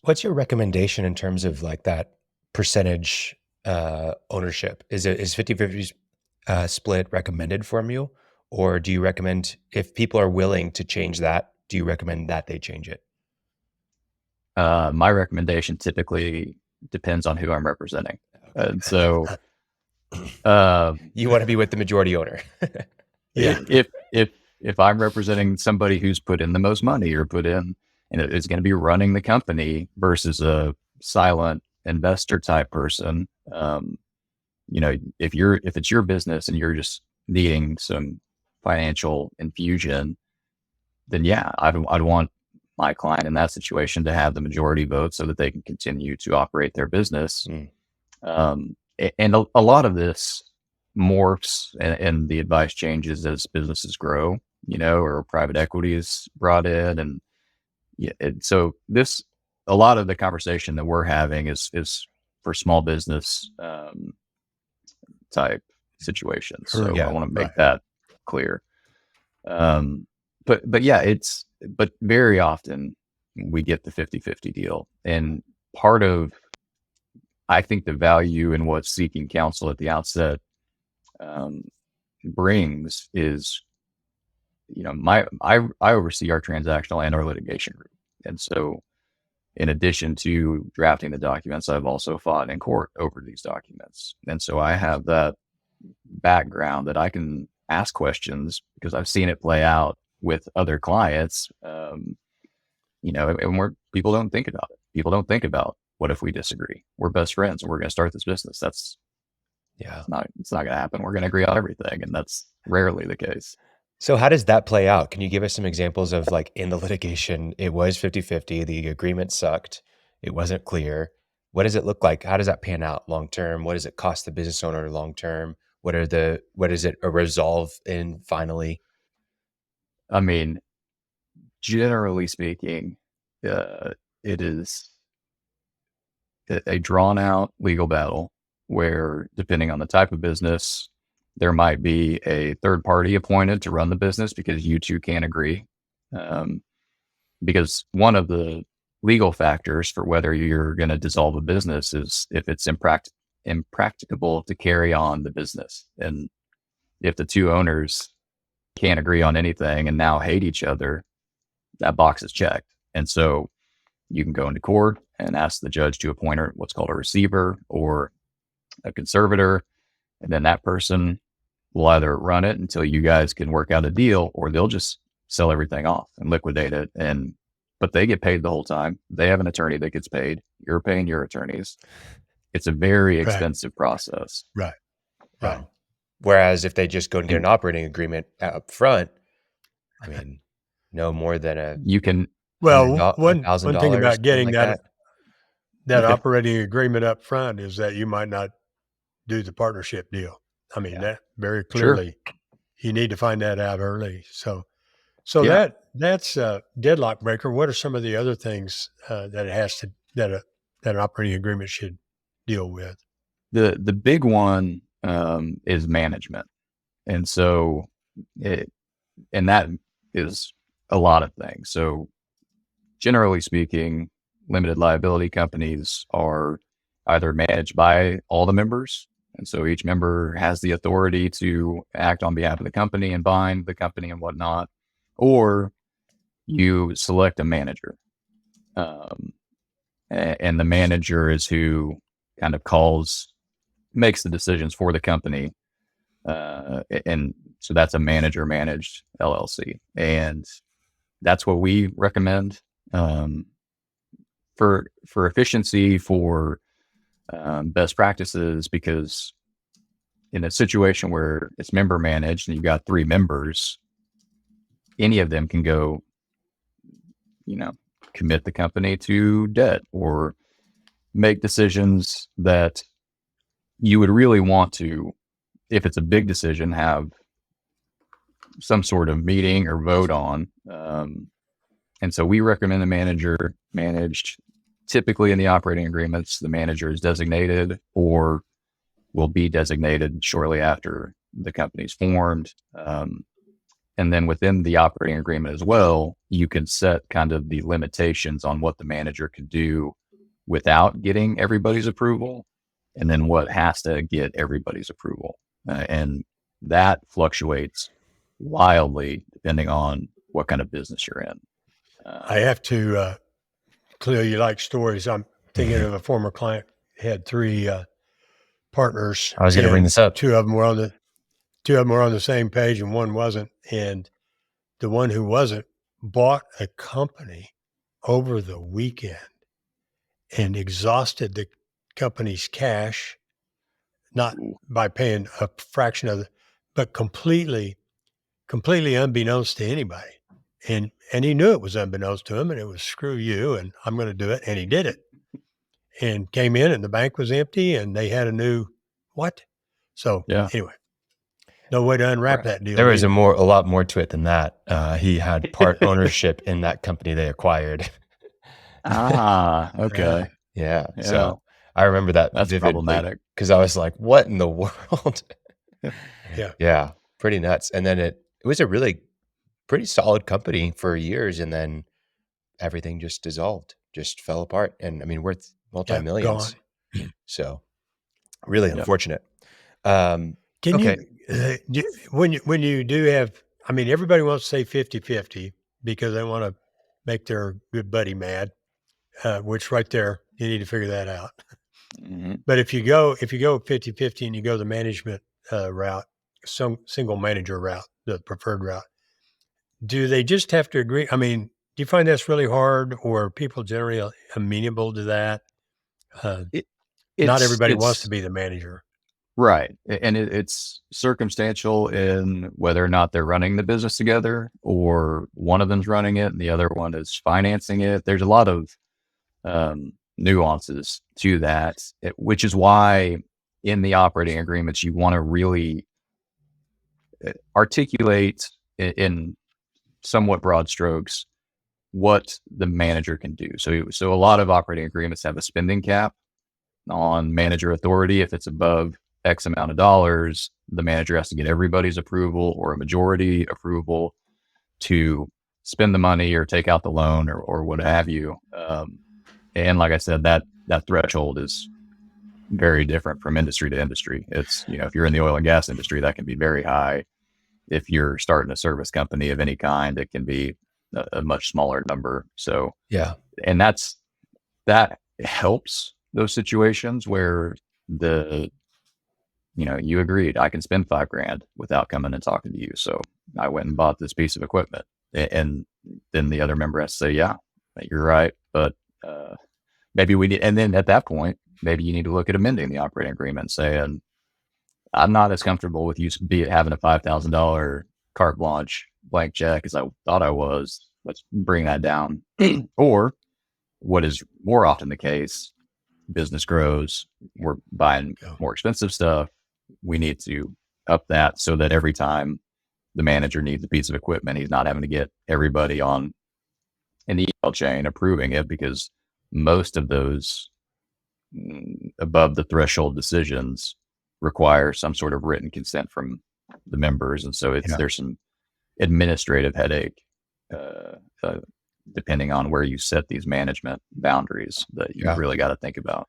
What's your recommendation in terms of like that percentage ownership? Is 50/50 split recommended from you? Or do you recommend if people are willing to change that, do you recommend that they change it? My recommendation typically depends on who I'm representing. And so, uh, You want to be with the majority owner. Yeah. if I'm representing somebody who's put in the most money or put in, and is going to be running the company versus a silent investor type person, if it's your business and you're just needing some financial infusion, then yeah, I'd want my client in that situation to have the majority vote so that they can continue to operate their business. And a lot of this morphs and the advice changes as businesses grow, or private equity is brought in. And yeah, so a lot of the conversation that we're having is for small business type situations. So Yeah, I want to make right. that clear. But yeah, but very often we get the 50/50 deal. And part of, I think, the value in what seeking counsel at the outset brings is, I oversee our transactional and our litigation group. And so in addition to drafting the documents, I've also fought in court over these documents. And so I have that background that I can ask questions because I've seen it play out with other clients. And people don't think about it. People don't think about, what if we disagree? We're best friends and we're going to start this business. It's not going to happen. We're going to agree on everything. And that's rarely the case. So how does that play out? Can you give us some examples of like in the litigation, it was 50/50, the agreement sucked, it wasn't clear. What does it look like? How does that pan out long term? What does it cost the business owner long term? What is it a resolve in finally? I mean, generally speaking, it is a drawn out legal battle where, depending on the type of business, there might be a third party appointed to run the business because you two can't agree. Because one of the legal factors for whether you're going to dissolve a business is if it's impracticable to carry on the business. And if the two owners can't agree on anything and now hate each other, that box is checked. And so you can go into court and ask the judge to appoint what's called a receiver or a conservator. And then that person will either run it until you guys can work out a deal, or they'll just sell everything off and liquidate it. But they get paid the whole time. They have an attorney that gets paid. You're paying your attorneys. It's a very expensive process. Right. Right. Whereas if they just go and get an operating agreement up front, I mean, no more than you can. Well, one $1,000, thing about getting like that operating agreement up front is that you might not do the partnership deal. I mean, that very clearly, you need to find that out early. So that's a deadlock breaker. What are some of the other things that an operating agreement should deal with? The big one is management, and so that is a lot of things. So generally speaking, limited liability companies are either managed by all the members. And so each member has the authority to act on behalf of the company and bind the company and whatnot, or you select a manager. And the manager is who kind of makes the decisions for the company. And so that's a manager managed LLC. And that's what we recommend for efficiency, for best practices, because in a situation where it's member managed and you've got 3 members, any of them can go, commit the company to debt or make decisions that you would really want to, if it's a big decision, have some sort of meeting or vote on. And so we recommend the manager managed. Typically in the operating agreements, the manager is designated or will be designated shortly after the company's formed. And And then within the operating agreement as well, you can set kind of the limitations on what the manager can do without getting everybody's approval, and then what has to get everybody's approval. And that fluctuates wildly depending on what kind of business you're in. I have to, Khalil, you like stories. I'm thinking of a former client, had 3 partners. I was going to bring this up. Two of them were on the same page and one wasn't. And the one who wasn't bought a company over the weekend and exhausted the company's cash, not by paying a fraction of it, but completely unbeknownst to anybody. And he knew it was unbeknownst to him, and it was screw you, and I'm going to do it. And he did it, and came in, and the bank was empty, and they had a new what? So anyway, no way to unwrap that deal. There was a lot more to it than that. He had part ownership in that company they acquired. Okay. Yeah. So I remember that. That's problematic because I was like, "What in the world?" Yeah. Pretty nuts. And then it was a really pretty solid company for years, and then everything just dissolved, just fell apart, and I mean, worth multi-millions. So really unfortunate. Can you, when you do have, I mean, everybody wants to say 50-50 because they want to make their good buddy mad, which right there, you need to figure that out. Mm-hmm. But if you go 50-50 and you go the management route, some single manager route, the preferred route, do they just have to agree? I mean, do you find that's really hard, or are people generally amenable to that? Not everybody wants to be the manager. Right. And it's circumstantial in whether or not they're running the business together, or one of them's running it and the other one is financing it. There's a lot of nuances to that, which is why in the operating agreements, you want to really articulate in somewhat broad strokes what the manager can do. So a lot of operating agreements have a spending cap on manager authority. If it's above X amount of dollars, the manager has to get everybody's approval or a majority approval to spend the money or take out the loan or what have you. And like I said, that threshold is very different from industry to industry. It's, if you're in the oil and gas industry, that can be very high. If you're starting a service company of any kind, it can be a much smaller number. So, and that helps those situations where you agreed, I can spend $5,000 without coming and talking to you. So I went and bought this piece of equipment, and then the other member has to say, yeah, you're right. But, maybe we need, and then at that point, maybe you need to look at amending the operating agreement, saying, I'm not as comfortable with you having a $5,000 carte blanche blank check as I thought I was. Let's bring that down. Or what is more often the case, business grows, we're buying more expensive stuff. We need to up that so that every time the manager needs a piece of equipment, he's not having to get everybody on an email chain approving it, because most of those above the threshold decisions require some sort of written consent from the members. And so there's some administrative headache, depending on where you set these management boundaries that you really got to think about.